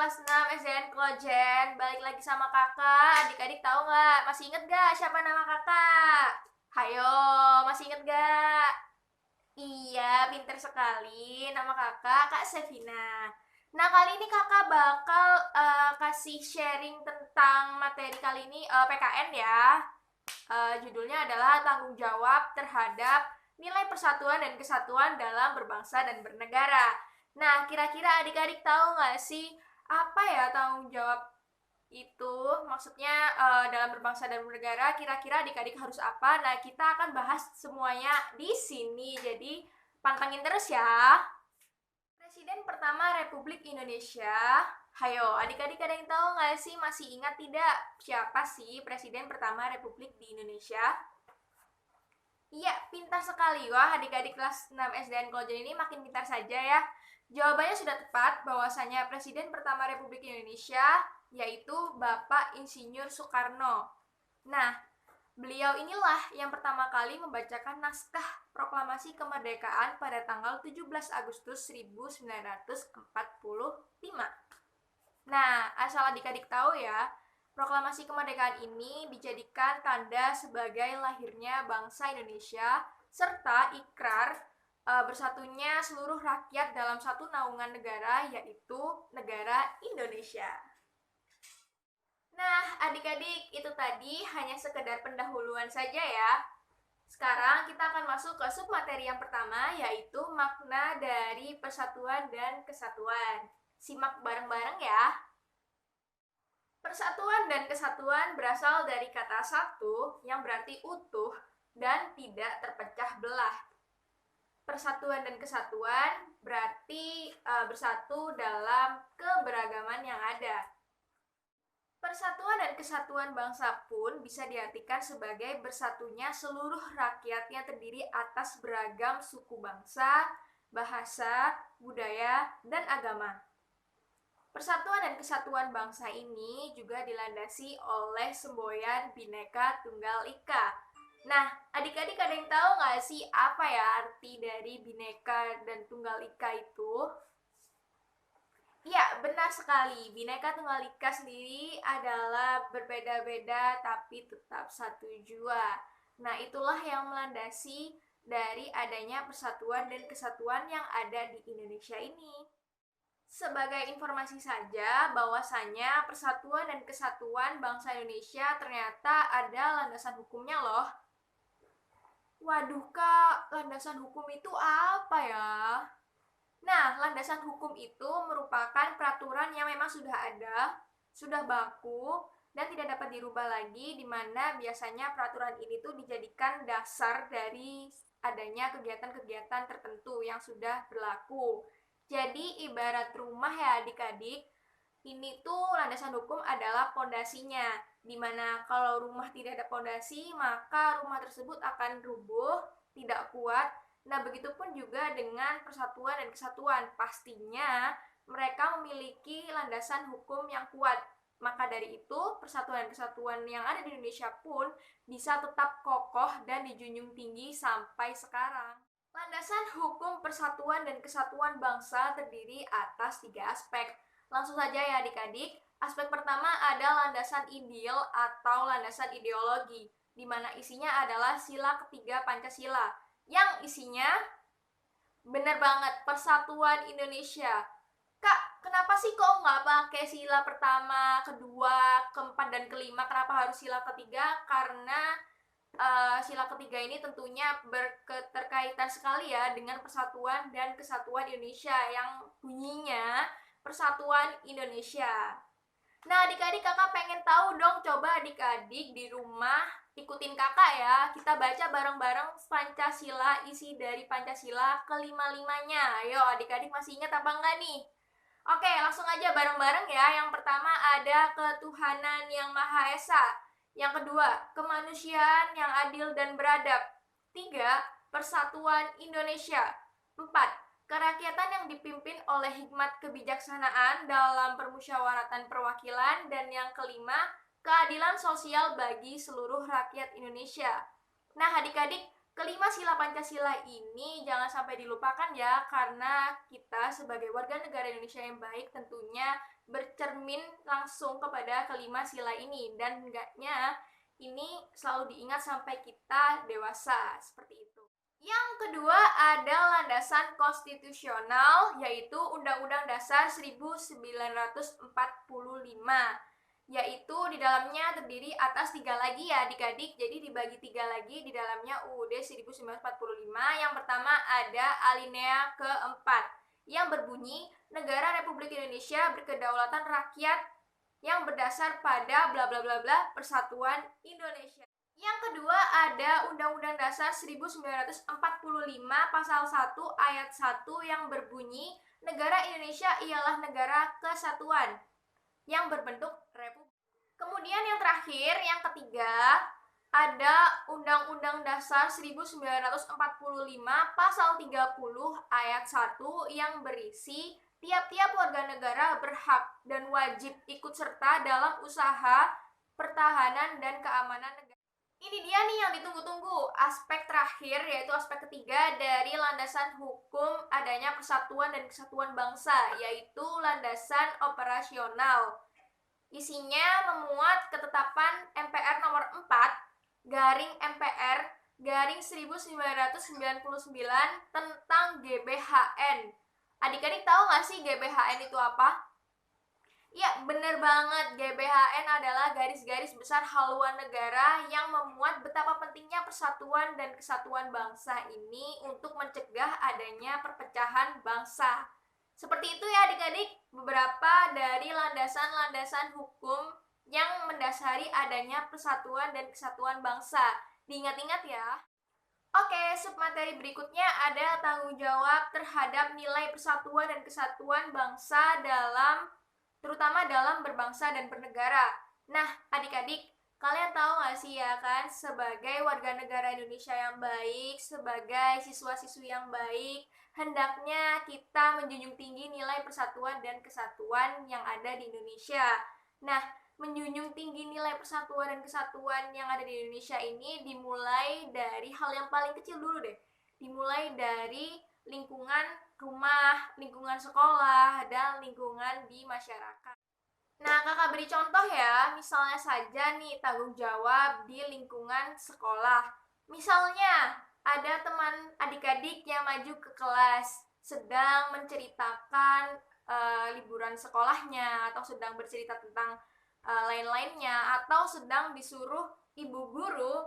kelas 6 SDN Klojen. Balik lagi sama kakak. Adik-adik tahu nggak? Masih inget gak siapa nama kakak? Hayo, masih inget gak? Iya, pinter sekali. Nama kakak Kak Sevina. Nah, kali ini kakak bakal kasih sharing tentang materi kali ini PKN ya. Judulnya adalah tanggung jawab terhadap nilai persatuan dan kesatuan dalam berbangsa dan bernegara. Nah, kira-kira adik-adik tahu nggak sih apa ya tanggung jawab itu? Maksudnya dalam berbangsa dan bernegara, kira-kira adik-adik harus apa? Nah, kita akan bahas semuanya di sini. Jadi, pantengin terus ya. Presiden pertama Republik Indonesia. Hayo, adik-adik ada yang tahu nggak sih? Masih ingat tidak siapa sih Presiden pertama Republik di Indonesia? Iya, pintar sekali. Wah, adik-adik kelas 6 SDN Klojen ini makin pintar saja ya. Jawabannya sudah tepat bahwasanya Presiden pertama Republik Indonesia yaitu Bapak Insinyur Soekarno. Nah, beliau inilah yang pertama kali membacakan naskah proklamasi kemerdekaan pada tanggal 17 Agustus 1945. Nah, asal adik-adik tahu ya, proklamasi kemerdekaan ini dijadikan tanda sebagai lahirnya bangsa Indonesia serta ikrar bersatunya seluruh rakyat dalam satu naungan negara, yaitu negara Indonesia. Nah, adik-adik, itu tadi hanya sekedar pendahuluan saja ya. Sekarang kita akan masuk ke submateri yang pertama, yaitu makna dari persatuan dan kesatuan. Simak bareng-bareng ya. Persatuan dan kesatuan berasal dari kata satu yang berarti utuh dan tidak terpecah belah. Persatuan dan kesatuan berarti bersatu dalam keberagaman yang ada. Persatuan dan kesatuan bangsa pun bisa diartikan sebagai bersatunya seluruh rakyat yang terdiri atas beragam suku bangsa, bahasa, budaya, dan agama. Persatuan dan kesatuan bangsa ini juga dilandasi oleh semboyan Bhinneka Tunggal Ika. Nah, adik-adik ada yang tahu nggak sih apa ya arti dari Bhinneka dan Tunggal Ika itu? Ya, benar sekali. Bhinneka Tunggal Ika sendiri adalah berbeda-beda tapi tetap satu jua. Nah, itulah yang melandasi dari adanya persatuan dan kesatuan yang ada di Indonesia ini. Sebagai informasi saja, bahwasanya persatuan dan kesatuan bangsa Indonesia ternyata ada landasan hukumnya loh. Waduh kak, landasan hukum itu apa ya? Nah, landasan hukum itu merupakan peraturan yang memang sudah ada, sudah baku, dan tidak dapat dirubah lagi, di mana biasanya peraturan ini tuh dijadikan dasar dari adanya kegiatan-kegiatan tertentu yang sudah berlaku. Jadi ibarat rumah ya adik-adik, ini tuh landasan hukum adalah pondasinya, dimana kalau rumah tidak ada pondasi, maka rumah tersebut akan rubuh, tidak kuat. Nah, begitupun juga dengan persatuan dan kesatuan. Pastinya mereka memiliki landasan hukum yang kuat. Maka dari itu, persatuan dan kesatuan yang ada di Indonesia pun bisa tetap kokoh dan dijunjung tinggi sampai sekarang. Landasan hukum persatuan dan kesatuan bangsa terdiri atas 3 aspek. Langsung saja ya adik-adik. Aspek pertama ada landasan ideal atau landasan ideologi, di mana isinya adalah sila ketiga Pancasila, yang isinya benar banget persatuan Indonesia. Kak, kenapa sih kok nggak pakai sila pertama, kedua, keempat, dan kelima? Kenapa harus sila ketiga? Karena sila ketiga ini tentunya berketerkaitan sekali ya dengan persatuan dan kesatuan Indonesia yang bunyinya Persatuan Indonesia. Nah, adik-adik kakak pengen tahu dong, coba adik-adik di rumah ikutin kakak ya. Kita baca bareng-bareng Pancasila, isi dari Pancasila kelima-limanya. Ayo adik-adik masih ingat apa enggak nih? Oke, langsung aja bareng-bareng ya. Yang pertama ada ketuhanan yang Maha Esa. Yang kedua, kemanusiaan yang adil dan beradab. 3. Persatuan Indonesia. 4. Kerakyatan yang dipimpin oleh hikmat kebijaksanaan dalam permusyawaratan perwakilan. Dan yang kelima, keadilan sosial bagi seluruh rakyat Indonesia. Nah, adik-adik, Kelima sila Pancasila ini jangan sampai dilupakan ya, karena kita sebagai warga negara Indonesia yang baik tentunya bercermin langsung kepada kelima sila ini, dan enggaknya ini selalu diingat sampai kita dewasa, seperti itu. Yang kedua ada landasan konstitusional, yaitu Undang-Undang Dasar 1945, yaitu di dalamnya terdiri atas 3 lagi ya adik-adik, jadi dibagi 3 lagi di dalamnya UUD 1945. Yang pertama ada alinea keempat yang berbunyi, Negara Republik Indonesia berkedaulatan rakyat yang berdasar pada bla bla bla bla Persatuan Indonesia. Yang kedua ada Undang-Undang Dasar 1945 pasal 1 ayat 1 yang berbunyi, Negara Indonesia ialah negara kesatuan yang berbentuk republik. Kemudian yang terakhir, yang ketiga, ada Undang-Undang Dasar 1945 pasal 30 ayat 1 yang berisi, tiap-tiap warga negara berhak dan wajib ikut serta dalam usaha pertahanan dan keamanan negara. Ini dia nih yang ditunggu-tunggu, aspek terakhir, yaitu aspek ketiga dari landasan hukum adanya persatuan dan kesatuan bangsa, yaitu landasan operasional. Isinya memuat ketetapan MPR nomor 4 garing MPR garing 1999 tentang GBHN. Adik-adik tahu nggak sih GBHN itu apa? Ya, bener banget. GBHN adalah garis-garis besar haluan negara yang memuat betapa pentingnya persatuan dan kesatuan bangsa ini untuk mencegah adanya perpecahan bangsa. Seperti itu ya adik-adik, beberapa dari landasan-landasan hukum yang mendasari adanya persatuan dan kesatuan bangsa. Diingat-ingat ya. Oke, submateri berikutnya ada tanggung jawab terhadap nilai persatuan dan kesatuan bangsa terutama dalam berbangsa dan bernegara. Nah, adik-adik, kalian tahu nggak sih ya kan, sebagai warga negara Indonesia yang baik, sebagai siswa-siswi yang baik, hendaknya kita menjunjung tinggi nilai persatuan dan kesatuan yang ada di Indonesia. Nah, menjunjung tinggi nilai persatuan dan kesatuan yang ada di Indonesia ini dimulai dari hal yang paling kecil dulu deh. Dimulai dari lingkungan rumah, lingkungan sekolah, dan lingkungan di masyarakat. Nah, kakak beri contoh ya, misalnya saja nih tanggung jawab di lingkungan sekolah. Misalnya, ada teman adik-adik yang maju ke kelas, sedang menceritakan liburan sekolahnya, atau sedang bercerita tentang lain-lainnya, atau sedang disuruh ibu guru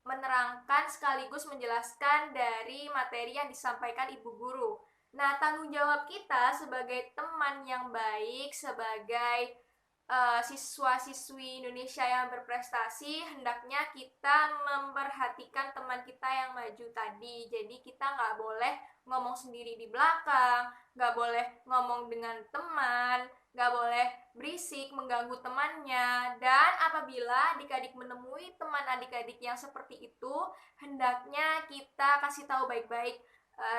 menerangkan sekaligus menjelaskan dari materi yang disampaikan ibu guru. Nah, tanggung jawab kita sebagai teman yang baik, sebagai siswa-siswi Indonesia yang berprestasi, hendaknya kita memperhatikan teman kita yang maju tadi. Jadi kita nggak boleh ngomong sendiri di belakang, nggak boleh ngomong dengan teman, nggak boleh berisik mengganggu temannya. Dan apabila adik-adik menemui teman adik-adik yang seperti itu, hendaknya kita kasih tahu baik-baik,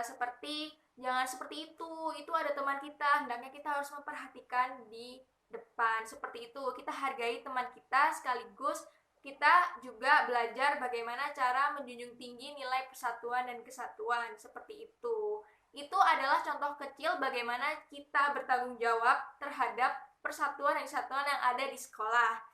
seperti jangan seperti itu ada teman kita, hendaknya kita harus memperhatikan di depan. Seperti itu, kita hargai teman kita, sekaligus kita juga belajar bagaimana cara menjunjung tinggi nilai persatuan dan kesatuan. Seperti itu. Itu adalah contoh kecil bagaimana kita bertanggung jawab terhadap persatuan dan kesatuan yang ada di sekolah.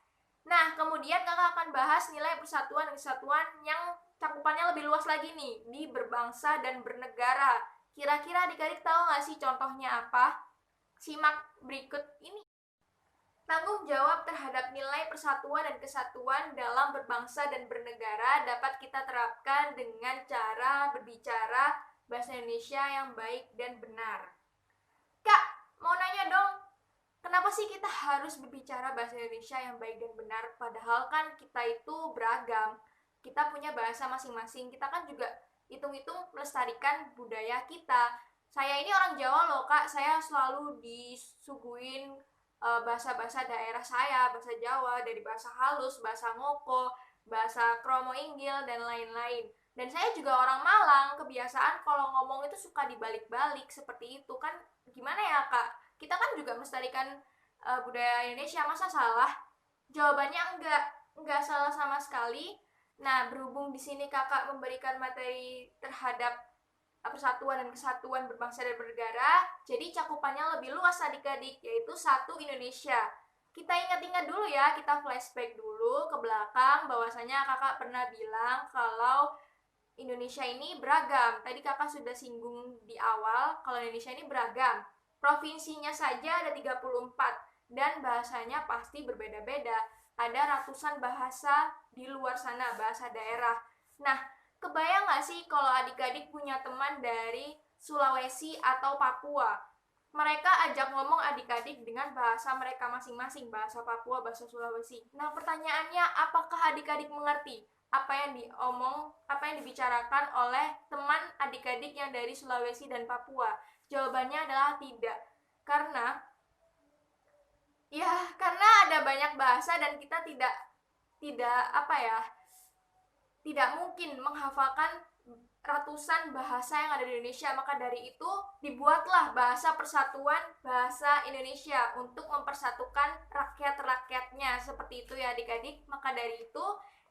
Nah, kemudian kakak akan bahas nilai persatuan dan kesatuan yang cakupannya lebih luas lagi nih, di berbangsa dan bernegara. Kira-kira adik-adik tahu nggak sih contohnya apa? Simak berikut ini. Tanggung jawab terhadap nilai persatuan dan kesatuan dalam berbangsa dan bernegara dapat kita terapkan dengan cara berbicara bahasa Indonesia yang baik dan benar. Kak, mau nanya dong, kenapa sih kita harus berbicara bahasa Indonesia yang baik dan benar? Padahal kan kita itu beragam, kita punya bahasa masing-masing, kita kan juga hitung-hitung melestarikan budaya kita. Saya ini orang Jawa loh kak, saya selalu disuguhin bahasa-bahasa daerah saya, bahasa Jawa, dari bahasa halus, bahasa ngoko, bahasa kromo inggil, dan lain-lain. Dan saya juga orang Malang, kebiasaan kalau ngomong itu suka dibalik-balik seperti itu kan. Gimana ya kak? Kita kan juga melestarikan budaya Indonesia, masa salah? Jawabannya enggak salah sama sekali. Nah, berhubung di sini kakak memberikan materi terhadap persatuan dan kesatuan berbangsa dan bernegara, jadi cakupannya lebih luas adik-adik, yaitu satu Indonesia. Kita ingat-ingat dulu ya, kita flashback dulu ke belakang, bahwasanya kakak pernah bilang kalau Indonesia ini beragam. Tadi kakak sudah singgung di awal kalau Indonesia ini beragam. Provinsinya saja ada 34 dan bahasanya pasti berbeda-beda. Ada ratusan bahasa di luar sana, bahasa daerah. Nah, kebayang nggak sih kalau adik-adik punya teman dari Sulawesi atau Papua? Mereka ajak ngomong adik-adik dengan bahasa mereka masing-masing, bahasa Papua, bahasa Sulawesi. Nah, pertanyaannya, apakah adik-adik mengerti apa yang dibicarakan oleh teman adik-adik yang dari Sulawesi dan Papua? Jawabannya adalah tidak. Karena karena ada banyak bahasa dan kita tidak tidak mungkin menghafalkan ratusan bahasa yang ada di Indonesia. Maka dari itu dibuatlah bahasa persatuan bahasa Indonesia untuk mempersatukan rakyat-rakyatnya, seperti itu ya adik-adik. Maka dari itu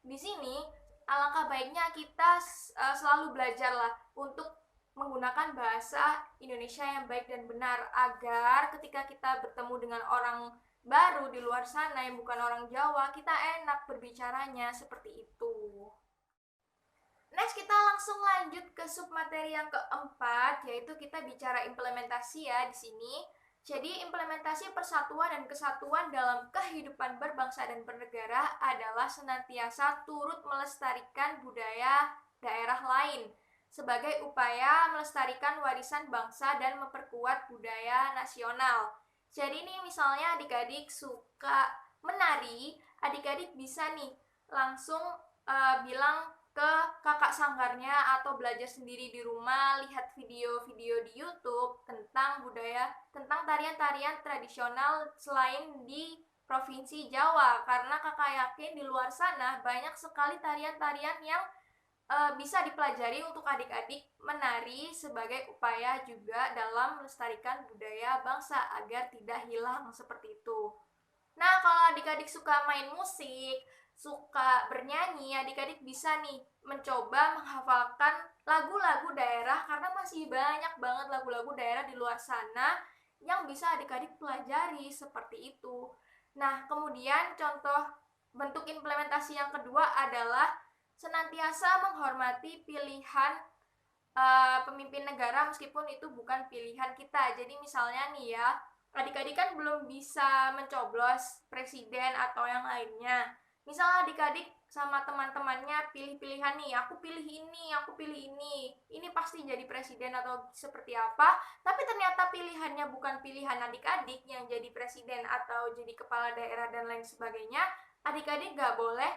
di sini alangkah baiknya kita selalu belajarlah untuk menggunakan bahasa Indonesia yang baik dan benar, agar ketika kita bertemu dengan orang baru di luar sana yang bukan orang Jawa, kita enak berbicaranya, seperti itu. Next, kita langsung lanjut ke submateri yang keempat, yaitu kita bicara implementasi ya di sini. Jadi, implementasi persatuan dan kesatuan dalam kehidupan berbangsa dan bernegara adalah senantiasa turut melestarikan budaya daerah lain sebagai upaya melestarikan warisan bangsa dan memperkuat budaya nasional. Jadi nih misalnya adik-adik suka menari, adik-adik bisa nih langsung bilang ke kakak sanggarnya atau belajar sendiri di rumah, lihat video-video di YouTube tentang tarian-tarian tradisional selain di Provinsi Jawa, karena kakak yakin di luar sana banyak sekali tarian-tarian yang bisa dipelajari untuk adik-adik menari sebagai upaya juga dalam melestarikan budaya bangsa agar tidak hilang, seperti itu. Nah, kalau adik-adik suka main musik, suka bernyanyi, adik-adik bisa nih mencoba menghafalkan lagu-lagu daerah, karena masih banyak banget lagu-lagu daerah di luar sana yang bisa adik-adik pelajari, seperti itu. Nah, kemudian contoh bentuk implementasi yang kedua adalah senantiasa menghormati pilihan pemimpin negara meskipun itu bukan pilihan kita. Jadi misalnya nih ya, adik-adik kan belum bisa mencoblos presiden atau yang lainnya. Misalnya adik-adik sama teman-temannya pilih-pilihan nih, aku pilih ini pasti jadi presiden atau seperti apa, tapi ternyata pilihannya bukan pilihan adik-adik yang jadi presiden atau jadi kepala daerah dan lain sebagainya, adik-adik gak boleh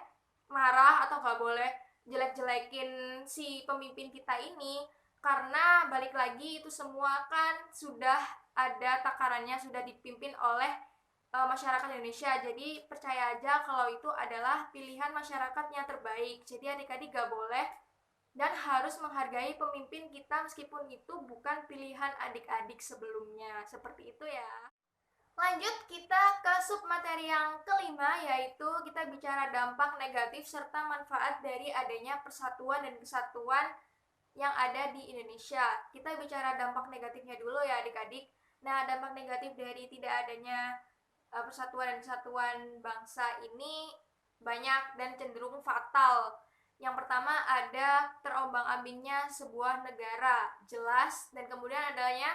marah atau gak boleh jelek-jelekin si pemimpin kita ini, karena balik lagi itu semua kan sudah ada takarannya, sudah dipimpin oleh masyarakat Indonesia. Jadi percaya aja kalau itu adalah pilihan masyarakatnya terbaik. Jadi adik-adik gak boleh dan harus menghargai pemimpin kita meskipun itu bukan pilihan adik-adik sebelumnya. Seperti itu ya. Lanjut kita ke submateri yang kelima, yaitu kita bicara dampak negatif serta manfaat dari adanya persatuan dan kesatuan yang ada di Indonesia. Kita bicara dampak negatifnya dulu ya adik-adik. Nah, dampak negatif dari tidak adanya persatuan dan kesatuan bangsa ini banyak dan cenderung fatal. Yang pertama ada terombang-ambingnya sebuah negara, jelas, dan kemudian adanya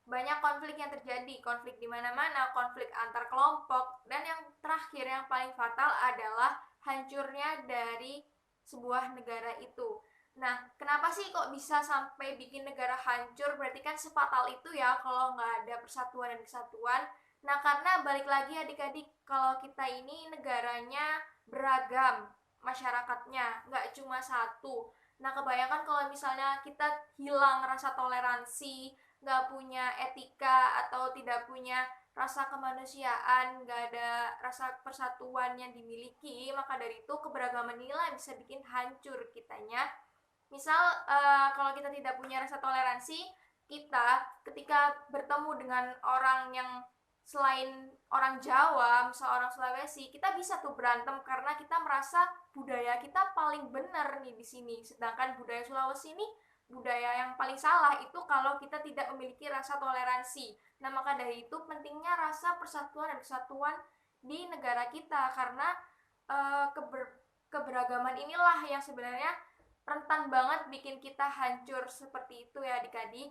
banyak konflik yang terjadi, konflik di mana-mana, konflik antar kelompok, dan yang terakhir yang paling fatal adalah hancurnya dari sebuah negara itu. Nah, kenapa sih kok bisa sampai bikin negara hancur? Berarti kan sefatal itu ya kalau nggak ada persatuan dan kesatuan. Nah, karena balik lagi adik-adik, kalau kita ini negaranya beragam, masyarakatnya nggak cuma satu. Nah, kebayangkan kalau misalnya kita hilang rasa toleransi, nggak punya etika atau tidak punya rasa kemanusiaan, nggak ada rasa persatuan yang dimiliki, maka dari itu keberagaman inilah bisa bikin hancur kitanya. Misal kalau kita tidak punya rasa toleransi, kita ketika bertemu dengan orang yang selain orang Jawa, misal orang Sulawesi, kita bisa tuh berantem karena kita merasa budaya kita paling benar nih di sini. Sedangkan budaya Sulawesi ini budaya yang paling salah itu kalau kita tidak memiliki rasa toleransi. Nah, maka dari itu pentingnya rasa persatuan dan kesatuan di negara kita karena keberagaman inilah yang sebenarnya rentan banget bikin kita hancur seperti itu ya adik-adik.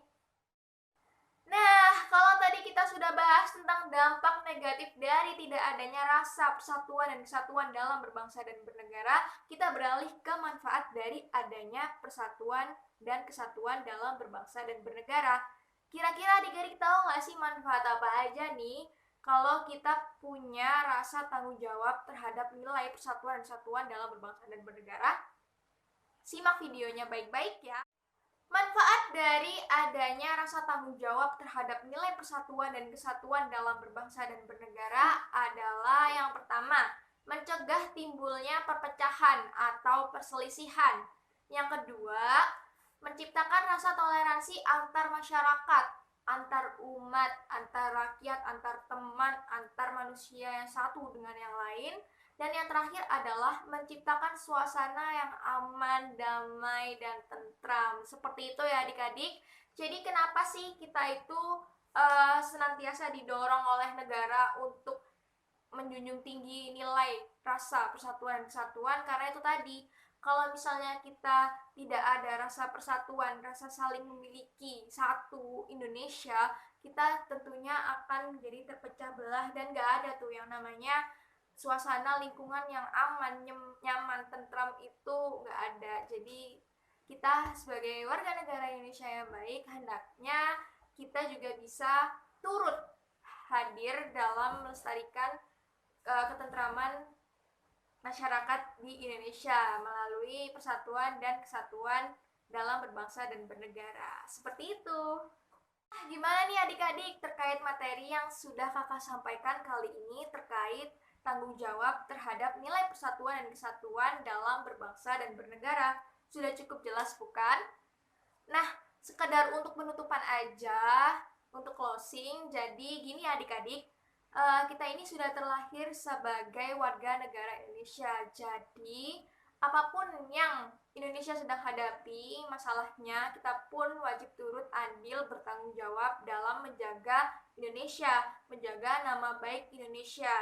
Nah, kalau tadi kita sudah bahas tentang dampak negatif dari tidak adanya rasa persatuan dan kesatuan dalam berbangsa dan bernegara, kita beralih ke manfaat dari adanya persatuan dan kesatuan dalam berbangsa dan bernegara. Kira-kira adik-adik tahu nggak sih manfaat apa aja nih kalau kita punya rasa tanggung jawab terhadap nilai persatuan dan kesatuan dalam berbangsa dan bernegara? Simak videonya baik-baik ya. Manfaat dari adanya rasa tanggung jawab terhadap nilai persatuan dan kesatuan dalam berbangsa dan bernegara adalah yang pertama, mencegah timbulnya perpecahan atau perselisihan. Yang kedua, menciptakan rasa toleransi antar masyarakat, antar umat, antar rakyat, antar teman, antar manusia yang satu dengan yang lain. Dan yang terakhir adalah menciptakan suasana yang aman, damai, dan tentram. Seperti itu ya adik-adik. Jadi kenapa sih kita itu senantiasa didorong oleh negara untuk menjunjung tinggi nilai rasa persatuan dan kesatuan? Karena itu tadi, kalau misalnya kita tidak ada rasa persatuan, rasa saling memiliki satu Indonesia, kita tentunya akan menjadi terpecah belah dan gak ada tuh yang namanya suasana lingkungan yang aman, nyaman, tentram itu nggak ada. Jadi kita sebagai warga negara Indonesia yang baik, hendaknya kita juga bisa turut hadir dalam melestarikan ketentraman masyarakat di Indonesia melalui persatuan dan kesatuan dalam berbangsa dan bernegara. Seperti itu. Gimana nih adik-adik terkait materi yang sudah kakak sampaikan kali ini terkait tanggung jawab terhadap nilai persatuan dan kesatuan dalam berbangsa dan bernegara? Sudah cukup jelas bukan? Nah, sekedar untuk penutupan aja, untuk closing, jadi gini adik-adik, kita ini sudah terlahir sebagai warga negara Indonesia. Jadi, apapun yang Indonesia sedang hadapi masalahnya, kita pun wajib turut andil bertanggung jawab dalam menjaga Indonesia, menjaga nama baik Indonesia.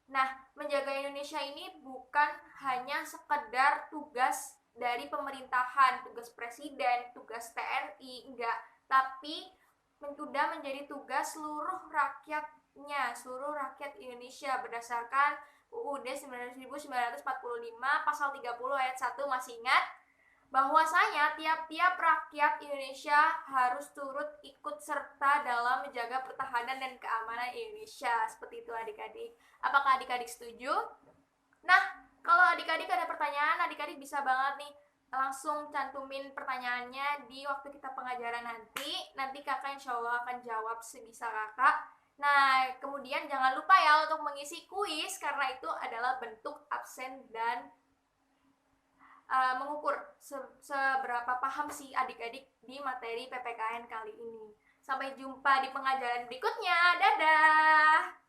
Nah, menjaga Indonesia ini bukan hanya sekedar tugas dari pemerintahan, tugas presiden, tugas TNI, enggak. Tapi sudah menjadi tugas seluruh rakyatnya, seluruh rakyat Indonesia berdasarkan UUD 1945 pasal 30 ayat 1, masih ingat? Bahwasanya tiap-tiap rakyat Indonesia harus turut ikut serta dalam menjaga pertahanan dan keamanan Indonesia. Seperti itu adik-adik. Apakah adik-adik setuju? Nah, kalau adik-adik ada pertanyaan, adik-adik bisa banget nih langsung cantumin pertanyaannya di waktu kita pengajaran nanti. Nanti kakak insya Allah akan jawab sebisa kakak. Nah, kemudian jangan lupa ya untuk mengisi kuis karena itu adalah bentuk absen dan mengukur seberapa paham sih adik-adik di materi PPKN kali ini. Sampai jumpa di pengajaran berikutnya. Dadah!